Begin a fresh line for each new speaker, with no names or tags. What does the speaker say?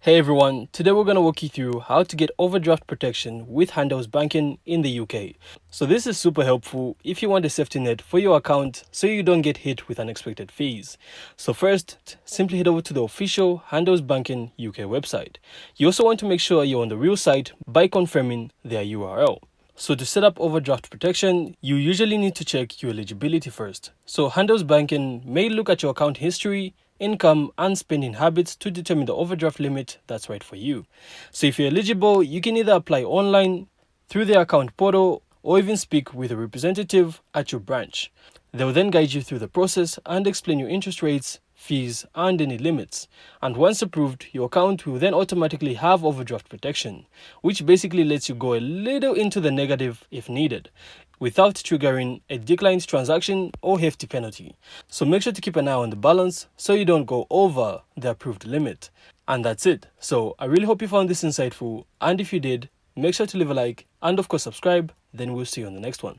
Hey everyone, today we're going to walk you through how to get overdraft protection with Handelsbanken in the UK. So this is super helpful if you want a safety net for your account so you don't get hit with unexpected fees. So first, simply head over to the official Handelsbanken UK website. You also want to make sure you're on the real site by confirming their URL. So to set up overdraft protection, you usually need to check your eligibility first. So Handelsbanken may look at your account history, income and spending habits to determine the overdraft limit that's right for you. So if you're eligible, you can either apply online, through the account portal, or even speak with a representative at your branch. They'll then guide you through the process and explain your interest rates, fees, and any limits. And once approved, your account will then automatically have overdraft protection, which basically lets you go a little into the negative if needed, without triggering a declined transaction or hefty penalty. So make sure to keep an eye on the balance so you don't go over the approved limit. And that's it. So I really hope you found this insightful, and if you did, make sure to leave a like and of course subscribe. Then we'll see you on the next one.